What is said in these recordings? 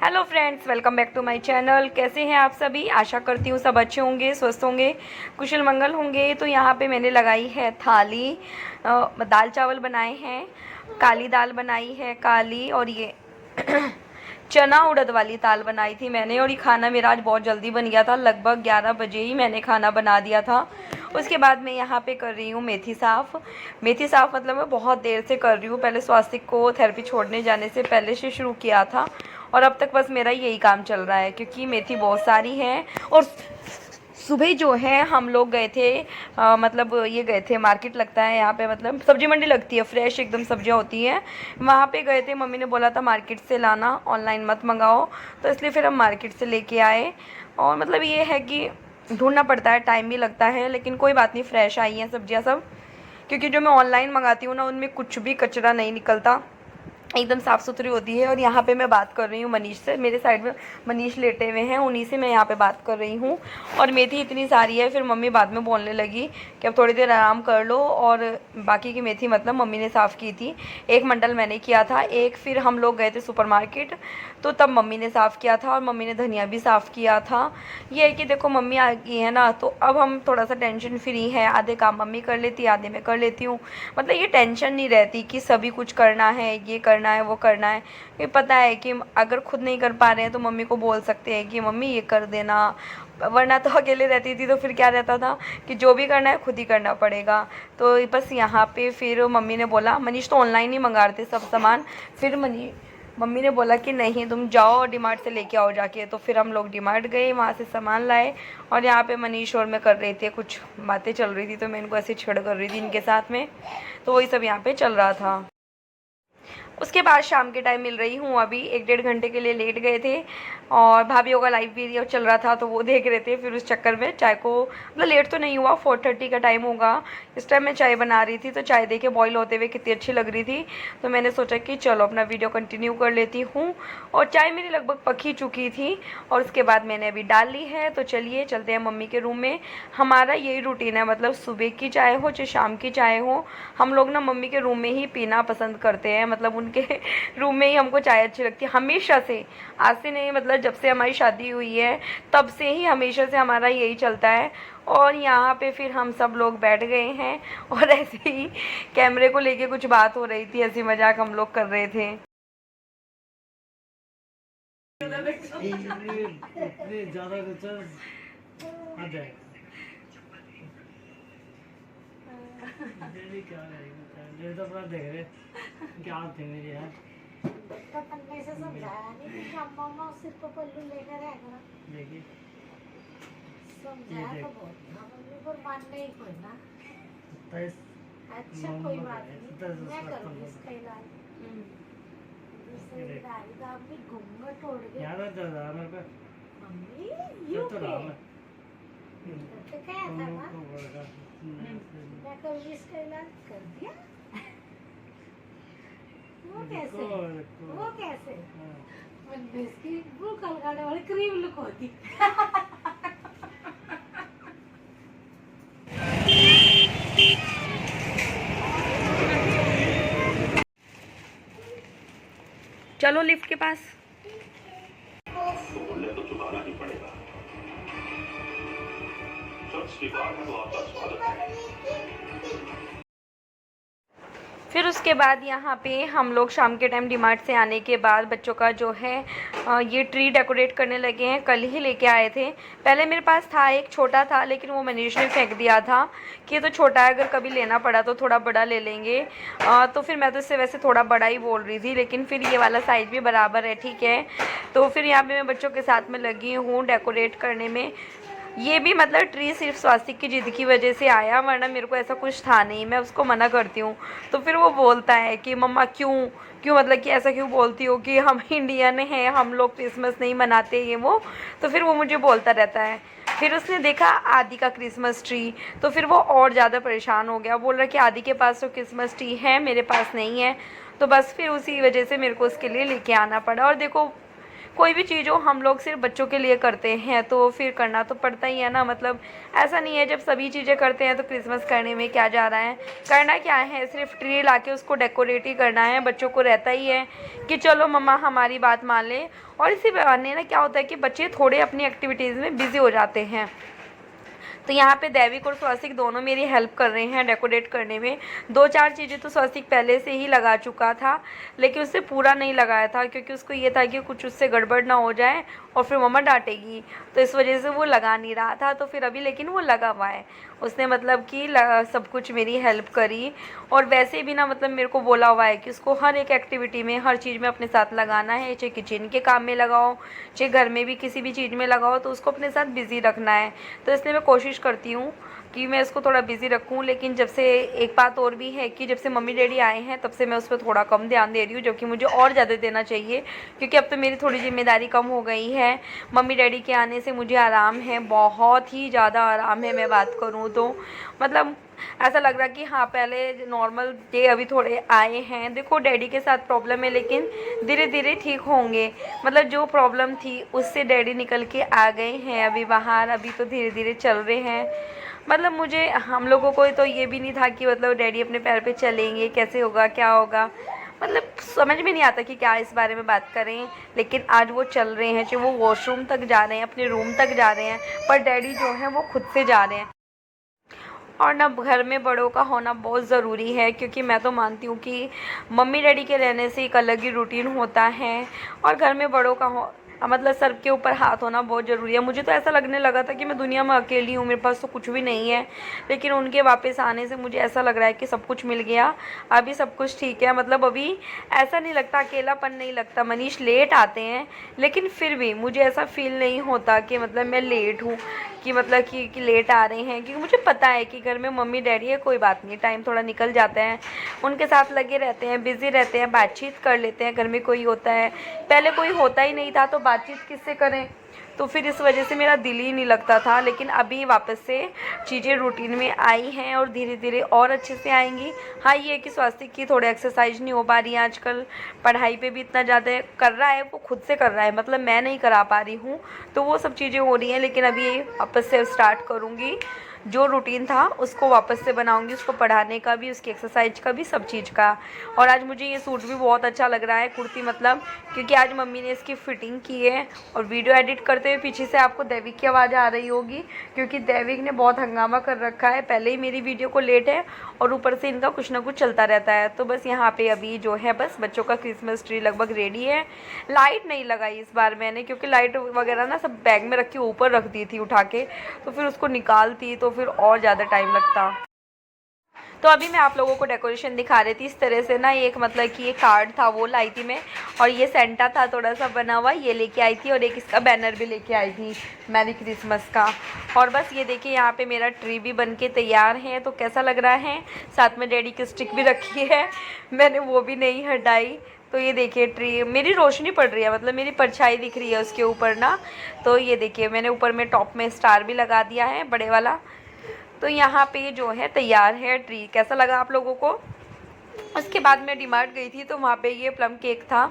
Hello friends, welcome back to my channel. कैसे हैं आप सभी? आशा करती हूँ सब अच्छे होंगे, स्वस्थ होंगे, कुशल मंगल होंगे। तो यहाँ पे मैंने लगाई है थाली। दाल चावल बनाए हैं, काली दाल बनाई है काली, और ये चना उड़द वाली दाल बनाई थी मैंने। और ये खाना मेरा आज बहुत जल्दी बन गया था, लगभग 11 बजे ही मैंने खाना बना दिया था। उसके बाद मैं यहाँ पे कर रही हूँ मेथी साफ़। मेथी साफ़ मतलब मैं बहुत देर से कर रही हूँ, पहले स्वास्तिक को थेरेपी छोड़ने जाने से पहले से शुरू किया था, और अब तक बस मेरा यही काम चल रहा है क्योंकि मेथी बहुत सारी है। और सुबह जो है हम लोग गए थे, मतलब ये गए थे, मार्केट लगता है यहाँ पे, मतलब सब्जी मंडी लगती है, फ्रेश एकदम सब्जियाँ होती हैं। वहाँ पे गए थे, मम्मी ने बोला था मार्केट से लाना, ऑनलाइन मत मंगाओ, तो इसलिए फिर हम मार्केट से लेके आए। और मतलब ये है कि ढूंढना पड़ता है, टाइम भी लगता है, लेकिन कोई बात नहीं, फ्रेश आई हैं सब्जियाँ सब। क्योंकि जो मैं ऑनलाइन मंगाती हूँ ना, उनमें कुछ भी कचरा नहीं निकलता, एकदम साफ़ सुथरी होती है। और यहाँ पे मैं बात कर रही हूँ मनीष से, मेरे साइड में मनीष लेटे हुए हैं, उन्हीं से मैं यहाँ पे बात कर रही हूँ। और मेथी इतनी सारी है, फिर मम्मी बाद में बोलने लगी कि अब थोड़ी देर आराम कर लो, और बाकी की मेथी मतलब मम्मी ने साफ़ की थी। एक मंडल मैंने किया था, एक फिर हम लोग गए थे सुपरमार्केट, तो तब मम्मी ने साफ़ किया था, और मम्मी ने धनिया भी साफ़ किया था। ये है कि देखो मम्मी आ गई है ना, तो अब हम थोड़ा सा टेंशन फ्री है, आधे काम मम्मी कर लेती है, आधे मैं कर लेती हूँ। मतलब ये टेंशन नहीं रहती कि सभी कुछ करना है, ये करना है, वो करना है। ये पता है कि अगर खुद नहीं कर पा रहे हैं तो मम्मी को बोल सकते हैं कि मम्मी ये कर देना। वरना तो अकेले रहती थी तो फिर क्या रहता था कि जो भी करना है खुद ही करना पड़ेगा। तो बस यहाँ पे फिर मम्मी ने बोला, मनीष तो ऑनलाइन ही मंगा रहे थे सब सामान, फिर मम्मी ने बोला कि नहीं तुम जाओ डीमार्ट से लेके आओ जाके। तो फिर हम लोग डीमार्ट गए, वहाँ से सामान लाए, और यहाँ पे मनीष और मैं कर रहे थे, कुछ बातें चल रही थी, तो मैं इनको ऐसे छेड़ कर रही थी इनके साथ में। तो वही सब यहाँ पे चल रहा था। उसके बाद शाम के टाइम मिल रही हूँ, अभी 1-1.5 घंटे के लिए लेट गए थे, और भाभीयों का लाइव वीडियो चल रहा था तो वो देख रहे थे। फिर उस चक्कर में चाय को, मतलब लेट तो नहीं हुआ, 4:30 का टाइम होगा, इस टाइम मैं चाय बना रही थी, तो चाय देखे बॉईल होते हुए कितनी अच्छी लग रही थी, तो मैंने सोचा कि चलो अपना वीडियो कंटिन्यू कर लेती हूँ। और चाय मेरी लगभग पक ही चुकी थी, और उसके बाद मैंने अभी डाल ली है। तो चलिए चलते हैं मम्मी के रूम में। हमारा यही रूटीन है, मतलब सुबह की चाय हो चाहे शाम की चाय हो, हम लोग ना मम्मी के रूम में ही पीना पसंद करते हैं। मतलब उनके रूम में ही हमको चाय अच्छी लगती है, हमेशा से, आज से नहीं, मतलब जब से हमारी शादी हुई है तब से ही हमेशा से हमारा यही चलता है। और यहाँ पे फिर हम सब लोग बैठ गए हैं, और ऐसे ही कैमरे को लेके कुछ बात हो रही थी, हंसी मजाक हम लोग कर रहे थे। इतने ज्यादा रिचार्ज आ जाएगा। डेली क्या रहेगा, ये तो अपना देख रहे क्या थे मेरे यार। तो पन्ने से समझाया नहीं कि अम्मा अम्मा सिर पर पल्लू लेकर आएगा ना। देखिए समझाया तो बहुत था मम्मी, पर मानने ही कोई ना। 27 अच्छा कोई बात नहीं, मैं करूँगी नवंबर इसका इलाज। दूसरे इलाज का भी घूंघट ओढ़ के याद है 10,000 रुपये मम्मी ये यू तो के राम है। तो क्या था ना, मैं करूँगी इसका इलाज कर दिया। वो कैसे, वो कैसे मम्मी इसकी भूख लगाने वाली क्रीम लुक होती। चलो लिफ्ट के पास। मूल्य तो चुकाना ही पड़ेगा। जब स्वीकार है तो आपका स्वागत है। फिर उसके बाद यहाँ पे हम लोग शाम के टाइम डीमार्ट से आने के बाद बच्चों का जो है ये ट्री डेकोरेट करने लगे हैं, कल ही लेके आए थे। पहले मेरे पास था, एक छोटा था, लेकिन वो मनीष ने फेंक दिया था कि ये तो छोटा है, अगर कभी लेना पड़ा तो थोड़ा बड़ा ले लेंगे। तो फिर मैं तो इससे वैसे थोड़ा बड़ा ही बोल रही थी, लेकिन फिर ये वाला साइज़ भी बराबर है, ठीक है। तो फिर यहाँ पर मैं बच्चों के साथ में लगी हूँ डेकोरेट करने में। ये भी मतलब ट्री सिर्फ स्वास्तिक की जिद की वजह से आया, वरना मेरे को ऐसा कुछ था नहीं, मैं उसको मना करती हूँ तो फिर वो बोलता है कि मम्मा क्यों क्यों, मतलब कि ऐसा क्यों बोलती हो कि हम इंडियन हैं, हम लोग क्रिसमस नहीं मनाते ये वो। तो फिर वो मुझे बोलता रहता है। फिर उसने देखा आदि का क्रिसमस ट्री, तो फिर वो और ज़्यादा परेशान हो गया, बोल रहा कि आदि के पास तो क्रिसमस ट्री है, मेरे पास नहीं है। तो बस फिर उसी वजह से मेरे को उसके लिए लेके आना पड़ा। और देखो कोई भी चीज़ हो हम लोग सिर्फ बच्चों के लिए करते हैं तो फिर करना तो पड़ता ही है ना। मतलब ऐसा नहीं है जब सभी चीज़ें करते हैं तो क्रिसमस करने में क्या जा रहा है, करना क्या है, सिर्फ ट्री लाके उसको डेकोरेट ही करना है। बच्चों को रहता ही है कि चलो मम्मा हमारी बात मान ले। और इसी बहाने ना क्या होता है कि बच्चे थोड़े अपनी एक्टिविटीज़ में बिज़ी हो जाते हैं। तो यहाँ पे दैविक और स्वस्तिक दोनों मेरी हेल्प कर रहे हैं डेकोरेट करने में। 2-4 चीज़ें तो स्वस्तिक पहले से ही लगा चुका था, लेकिन उससे पूरा नहीं लगाया था क्योंकि उसको ये था कि कुछ उससे गड़बड़ ना हो जाए और फिर मम्मा डांटेगी, तो इस वजह से वो लगा नहीं रहा था। तो फिर अभी लेकिन वो लगा हुआ है, उसने मतलब कि सब कुछ मेरी हेल्प करी। और वैसे भी ना मतलब मेरे को बोला हुआ है कि उसको हर एक एक्टिविटी में, हर चीज़ में अपने साथ लगाना है, चाहे किचन के काम में लगाओ, चाहे घर में भी किसी भी चीज़ में लगाओ, तो उसको अपने साथ बिज़ी रखना है। तो इसलिए मैं कोशिश करती हूँ कि मैं इसको थोड़ा बिज़ी रखूँ। लेकिन जब से एक बात और भी है कि जब से मम्मी डैडी आए हैं तब से मैं उस पर थोड़ा कम ध्यान दे रही हूँ, जो कि मुझे और ज़्यादा देना चाहिए क्योंकि अब तो मेरी थोड़ी ज़िम्मेदारी कम हो गई है। मम्मी डैडी के आने से मुझे आराम है, बहुत ही ज़्यादा आराम है। मैं बात करूँ तो मतलब ऐसा लग रहा कि हाँ पहले नॉर्मल डे अभी थोड़े आए हैं। देखो डैडी के साथ प्रॉब्लम है लेकिन धीरे धीरे ठीक होंगे। मतलब जो प्रॉब्लम थी उससे डैडी निकल के आ गए हैं अभी बाहर, अभी तो धीरे धीरे चल रहे हैं। मतलब मुझे, हम लोगों को तो ये भी नहीं था कि मतलब डैडी अपने पैर पे चलेंगे, कैसे होगा क्या होगा, मतलब समझ में नहीं आता कि क्या इस बारे में बात करें। लेकिन आज वो चल रहे हैं, चाहे वो वॉशरूम तक जा रहे हैं, अपने रूम तक जा रहे हैं, पर डैडी जो है वो खुद से जा रहे हैं। और ना घर में बड़ों का होना बहुत ज़रूरी है क्योंकि मैं तो मानती हूँ कि मम्मी डैडी के रहने से एक अलग ही रूटीन होता है और घर में बड़ों का मतलब सर के ऊपर हाथ होना बहुत ज़रूरी है। मुझे तो ऐसा लगने लगा था कि मैं दुनिया में अकेली हूँ, मेरे पास तो कुछ भी नहीं है, लेकिन उनके वापस आने से मुझे ऐसा लग रहा है कि सब कुछ मिल गया, अभी सब कुछ ठीक है। मतलब अभी ऐसा नहीं लगता, अकेलापन नहीं लगता। मनीष लेट आते हैं लेकिन फिर भी मुझे ऐसा फील नहीं होता कि मतलब मैं लेट हूँ, कि मतलब कि लेट आ रहे हैं, क्योंकि मुझे पता है कि घर में मम्मी डैडी है, कोई बात नहीं, टाइम थोड़ा निकल जाता है, उनके साथ लगे रहते हैं, बिज़ी रहते हैं, बातचीत कर लेते हैं। घर में कोई होता है, पहले कोई होता ही नहीं था तो बातचीत किससे करें, तो फिर इस वजह से मेरा दिल ही नहीं लगता था। लेकिन अभी वापस से चीज़ें रूटीन में आई हैं और धीरे धीरे और अच्छे से आएंगी। हाँ ये है कि स्वास्थ्य की थोड़ी एक्सरसाइज नहीं हो पा रही है आजकल, पढ़ाई पे भी इतना ज़्यादा कर रहा है, वो खुद से कर रहा है, मतलब मैं नहीं करा पा रही हूँ, तो वो सब चीज़ें हो रही हैं। लेकिन अभी वापस से स्टार्ट करूँगी, जो रूटीन था उसको वापस से बनाऊंगी, उसको पढ़ाने का भी, उसकी एक्सरसाइज का भी, सब चीज़ का। और आज मुझे ये सूट भी बहुत अच्छा लग रहा है, कुर्ती मतलब, क्योंकि आज मम्मी ने इसकी फ़िटिंग की है। और वीडियो एडिट करते हुए पीछे से आपको दैविक की आवाज़ आ रही होगी क्योंकि दैविक ने बहुत हंगामा कर रखा है, पहले ही मेरी वीडियो को लेट है और ऊपर से इनका कुछ ना कुछ चलता रहता है। तो बस यहाँ पे अभी जो है बस बच्चों का क्रिसमस ट्री लगभग रेडी है। लाइट नहीं लगाई इस बार मैंने, क्योंकि लाइट वगैरह ना सब बैग में रख के ऊपर रख दी थी उठा के, तो फिर उसको निकालती तो फिर और ज़्यादा टाइम लगता। तो अभी मैं आप लोगों को डेकोरेशन दिखा रही थी। इस तरह से ना एक मतलब कि ये कार्ड था वो लाई थी मैं, और ये सेंटा था थोड़ा सा बना हुआ, ये लेके आई थी, और एक इसका बैनर भी लेके आई थी मैरी क्रिसमस का। और बस ये देखिए यहाँ पे मेरा ट्री भी बन के तैयार है, तो कैसा लग रहा है। साथ में डैडी की स्टिक भी रखी है, मैंने वो भी नहीं हटाई। तो ये देखिए ट्री, मेरी रोशनी पड़ रही है, मतलब मेरी परछाई दिख रही है उसके ऊपर ना। तो ये देखिए मैंने ऊपर में टॉप में स्टार भी लगा दिया है बड़े वाला। तो यहाँ पे जो है तैयार है ट्री। कैसा लगा आप लोगों को। उसके बाद मैं डीमार्ट गई थी, तो वहाँ पे ये प्लम केक था,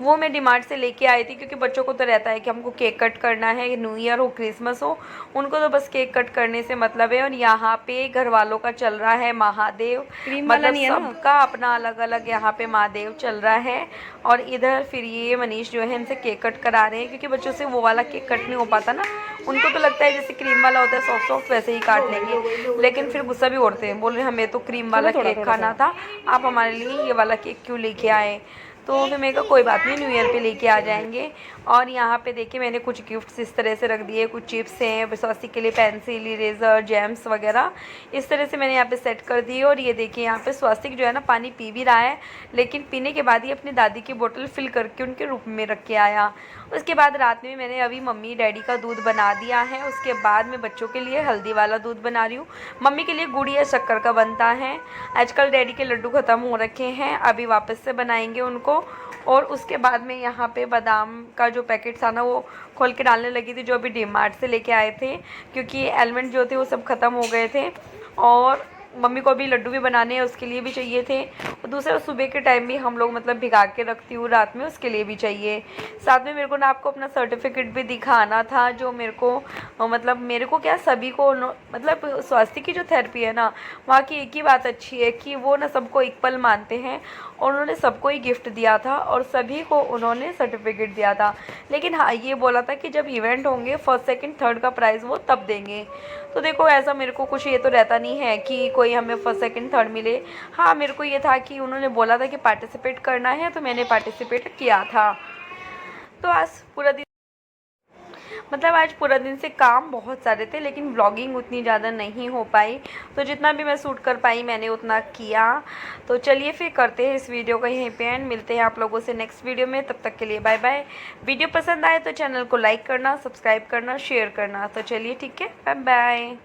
वो मैं डीमार्ट से लेके आई थी, क्योंकि बच्चों को तो रहता है कि हमको केक कट करना है, न्यू ईयर हो क्रिसमस हो, उनको तो बस केक कट करने से मतलब है। और यहाँ पे घर वालों का चल रहा है महादेव, मतलब सबका अपना अलग अलग यहाँ पे महादेव चल रहा है। और इधर फिर ये मनीष जो है इनसे केक कट करा रहे हैं, क्योंकि बच्चों से वो वाला केक कट नहीं हो पाता ना, उनको तो लगता है जैसे क्रीम वाला होता है सॉफ्ट सॉफ्ट, वैसे ही काट लेंगे, लेकिन फिर गुस्सा भी उड़ते हैं, बोल रहे हमें तो क्रीम वाला केक खाना था, आप हमारे लिए ये वाला केक क्यों लेके आए। तो फिर मैंने कहा कोई बात नहीं, न्यू ईयर पे लेके आ जाएंगे। और यहाँ पे देखिए मैंने कुछ गिफ्ट्स इस तरह से रख दिए, कुछ चिप्स हैं, स्वास्तिक के लिए पेंसिल, इरेज़र, जैम्स वगैरह, इस तरह से मैंने यहाँ पे सेट कर दिए। और ये देखिए यहाँ पे स्वास्तिक जो है ना पानी पी भी रहा है, लेकिन पीने के बाद ही अपनी दादी की बोतल फिल करके उनके रूम में रख के आया। उसके बाद रात में मैंने अभी मम्मी डैडी का दूध बना दिया है, उसके बाद मैं बच्चों के लिए हल्दी वाला दूध बना रही हूँ। मम्मी के लिए गुड़ या शक्कर का बनता है, आजकल डैडी के लड्डू ख़त्म हो रखे हैं, अभी वापस से बनाएंगे उनको। और उसके बाद में यहाँ पे बादाम का जो पैकेट था ना वो खोल के डालने लगी थी, जो अभी डीमार्ट से लेके आए थे, क्योंकि एलमंड जो थे वो सब ख़त्म हो गए थे। और मम्मी को अभी लड्डू भी बनाने हैं, उसके लिए भी चाहिए थे। और दूसरा सुबह के टाइम भी हम लोग मतलब भिगा के रखती हूँ रात में, उसके लिए भी चाहिए। साथ में मेरे को ना आपको अपना सर्टिफिकेट भी दिखाना था, जो मेरे को मतलब मेरे को क्या सभी को मतलब स्वास्थ्य की जो थेरेपी है ना, वहाँ की एक ही बात अच्छी है कि वो ना सबको इक्वल मानते हैं और उन्होंने सबको ही गिफ्ट दिया था और सभी को उन्होंने सर्टिफिकेट दिया था। लेकिन हाँ, ये बोला था कि जब इवेंट होंगे फर्स्ट सेकंड थर्ड का प्राइज़ वो तब देंगे। तो देखो ऐसा मेरे को कुछ ये तो रहता नहीं है कि कोई हमें फर्स्ट सेकंड थर्ड मिले। हाँ, मेरे को ये था कि उन्होंने बोला था कि पार्टिसिपेट करना है, तो मैंने पार्टिसिपेट किया था। तो आज पूरा दिन मतलब आज पूरा दिन से काम बहुत सारे थे, लेकिन व्लॉगिंग उतनी ज़्यादा नहीं हो पाई। तो जितना भी मैं शूट कर पाई मैंने उतना किया। तो चलिए फिर करते हैं इस वीडियो का यहीं पे एंड। मिलते हैं आप लोगों से नेक्स्ट वीडियो में, तब तक के लिए बाय बाय। वीडियो पसंद आए तो चैनल को लाइक करना, सब्सक्राइब करना, शेयर करना। तो चलिए ठीक है, बाय बाय।